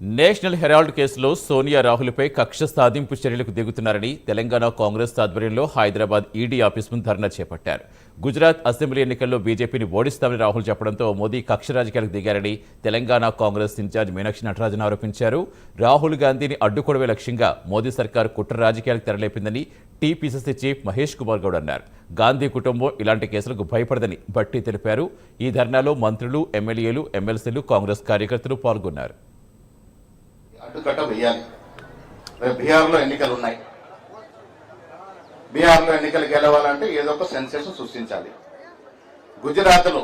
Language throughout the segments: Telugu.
నేషనల్ హెరాల్డ్ కేసులో సోనియా రాహుల్పై కక్ష సాధింపు చర్యలకు దిగుతున్నారని తెలంగాణ కాంగ్రెస్ ఆధ్వర్యంలో హైదరాబాద్ ఈడీ ఆఫీస్ ముందు ధర్నా చేపట్టారు. గుజరాత్ అసెంబ్లీ ఎన్నికల్లో బీజేపీని ఓడిస్తామని రాహుల్ చెప్పడంతో మోదీ కక్ష రాజకీయాలకు దిగారని తెలంగాణ కాంగ్రెస్ ఇన్ఛార్జ్ మీనాక్షి నటరాజన్ ఆరోపించారు. రాహుల్ గాంధీని అడ్డుకోవడమే లక్ష్యంగా మోదీ సర్కారు కుట్ర రాజకీయాలకు తెరలేపిందని టీపీసీసీ చీఫ్ మహేష్ కుమార్ గౌడ్ అన్నారు. గాంధీ కుటుంబం ఇలాంటి కేసులకు భయపడదని భట్టి తెలిపారు. ఈ ధర్నాలో మంత్రులు, ఎమ్మెల్యేలు, ఎమ్మెల్సీలు, కాంగ్రెస్ కార్యకర్తలు పాల్గొన్నారు. అడ్డుకట్ట వేయాలి. రేపు బీహార్లో ఎన్నికలు ఉన్నాయి. బీహార్లో ఎన్నికలు గెలవాలంటే ఏదో ఒక సెన్సేషన్ సృష్టించాలి. గుజరాత్లో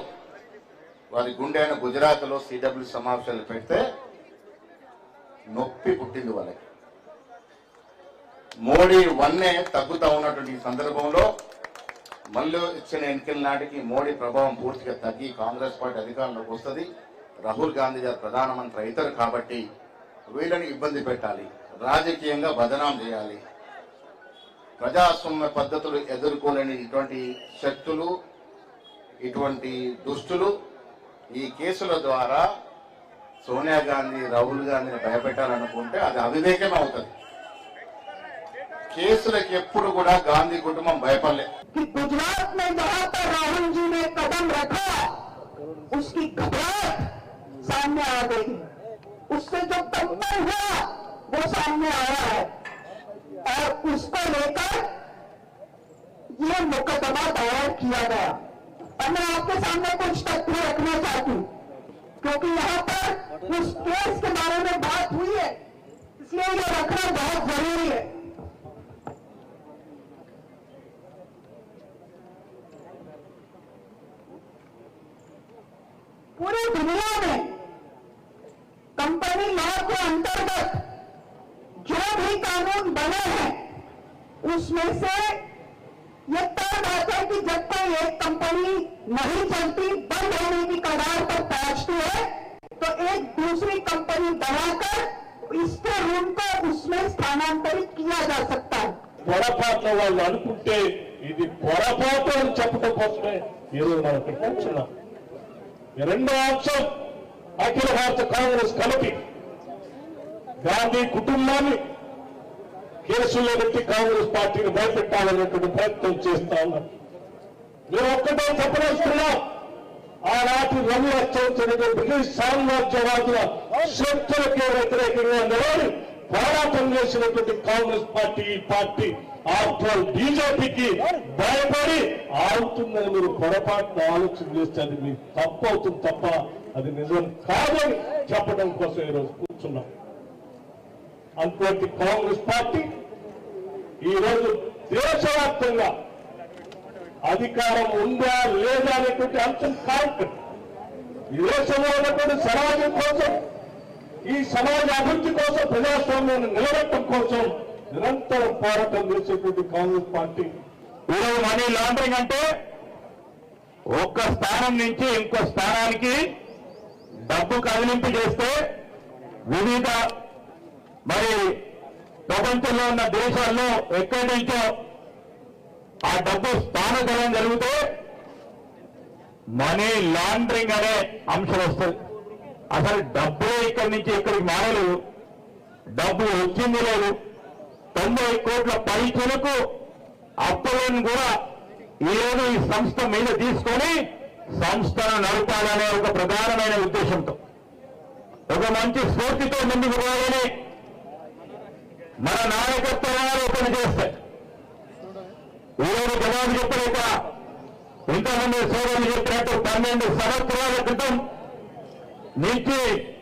వారి గుండె అయిన గుజరాత్లో సిడబ్ల్యూ సమావేశాలు పెడితే నొప్పి పుట్టింది వాళ్ళకి. మోడీ వన్నే తగ్గుతా ఉన్నటువంటి ఈ సందర్భంలో మళ్ళీ ఇచ్చిన ఎన్నికల నాటికి మోడీ ప్రభావం పూర్తిగా తగ్గి కాంగ్రెస్ పార్టీ అధికారంలోకి వస్తుంది. రాహుల్ గాంధీ గారు ప్రధానమంత్రి అవుతారు కాబట్టి వీళ్ళని ఇబ్బంది పెట్టాలి, రాజకీయంగా బదనాం చేయాలి. ప్రజాస్వామ్య పద్ధతులు ఎదుర్కోలేని ఇటువంటి శక్తులు, ఇటువంటి దుష్టులు ఈ కేసుల ద్వారా సోనియా గాంధీ, రాహుల్ గాంధీని భయపెట్టాలనుకుంటే అది అవివేకం అవుతుంది. కేసులకు ఎప్పుడు కూడా గాంధీ కుటుంబం భయపడలే. గుజరాత్ में जहां पर राहुल जी ने कदम रखा उसकी घबराहट सामने आ गई, उससे जो कंपन हुआ वो सामने आया है और उसको लेकर ये मुकदमा दायर किया गया. और मैं आपके सामने कुछ तथ्य रखना चाहती हूँ क्योंकि यहाँ पर उस केस के बारे में बात हुई है, इसलिए ये रखना बहुत जरूरी है. पूरी दुनिया में कंपनी लॉ के अंतर्गत जो भी कानून बने हैं उसमें से ये तय बात है कि जब कोई एक कंपनी नहीं चलती, बंद होने की कगार पर पहुंचती है तो एक दूसरी कंपनी बनाकर इसके ऋण को उसमें स्थानांतरित किया जा सकता है. పొరపాట్ల వాళ్ళు అనుకుంటే ఇది పొరపాటు అని చెప్పడం కోసమే ఈరోజు మనం ఇక్కడికి వచ్చినాం. రెండో అంశం, అఖిల భారత కాంగ్రెస్ కమిటీ గాంధీ కుటుంబాన్ని కేసుల్లో పెట్టి కాంగ్రెస్ పార్టీని భయపెట్టాలనేటువంటి ప్రయత్నం చేస్తా ఉన్నారు. మేము ఒక్కటే చెప్పదలుచుకున్నాం, ఆనాటి రవి రచించినటువంటి బ్రిటిష్ సామ్రాజ్యవాదుల శక్తులకే వ్యతిరేకంగా నిలబడి పోరాటం చేసినటువంటి కాంగ్రెస్ పార్టీ, ఈ పార్టీ ఆఫ్టర్ బీజేపీకి భయపడి ఆగుతుందని మీరు పొరపాటున ఆలోచన చేస్తే అది మీకు తప్పు అవుతుంది తప్ప అది నిజం కాదని చెప్పడం కోసం ఈరోజు కూర్చున్నాం. అటువంటి కాంగ్రెస్ పార్టీ ఈరోజు దేశవ్యాప్తంగా అధికారం ఉందా లేదా అనేటువంటి అంశం కాదు. ఈ దేశంలో ఉన్నటువంటి సమాజం కోసం, ఈ సమాజ అభివృద్ధి కోసం, ప్రజాస్వామ్యాన్ని నిలబెట్టడం కోసం నిరంతరం పోరాటం చేసేటువంటి కాంగ్రెస్ పార్టీ ఈరోజు మనీ లాండరింగ్ అంటే ఒక్క స్థానం నుంచి ఇంకో స్థానానికి డబ్బు కదిలింపు చేస్తే వివిధ ప్రపంచంలో ఉన్న దేశాల్లో ఎక్కడి నుంచో ఆ డబ్బు స్థానగలం జరిగితే మనీ లాండరింగ్ అనే అంశం వస్తుంది. అసలు డబ్బే ఇక్కడి నుంచి ఇక్కడికి మారలేదు, డబ్బు వచ్చింది లేదు. 90 కోట్ల పైచలకు అప్పులను కూడా ఈరోజు ఈ సంస్థ మీద తీసుకొని సంస్థను నడపాలనే ఒక ప్రధానమైన ఉద్దేశంతో, ఒక మంచి స్ఫూర్తితో ముందుకు పోవాలని మన నాయకత్వం ఆలోచన చేస్తాయి. ఈరోజు జవాబు చెప్పలేక ఇంతమంది సోదరులు చెప్పినట్టు 12 సంవత్సరాల క్రితం నుంచి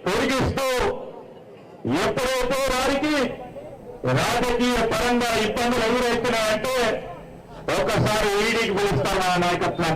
పొడిగిస్తూ ఎప్పుడైతే వారికి రాజకీయ పరంగా ఇబ్బందులు ఎదురవుతున్నాయంటే ఒకసారి ఈడీకి పిలుస్తాను ఆ నాయకత్వం.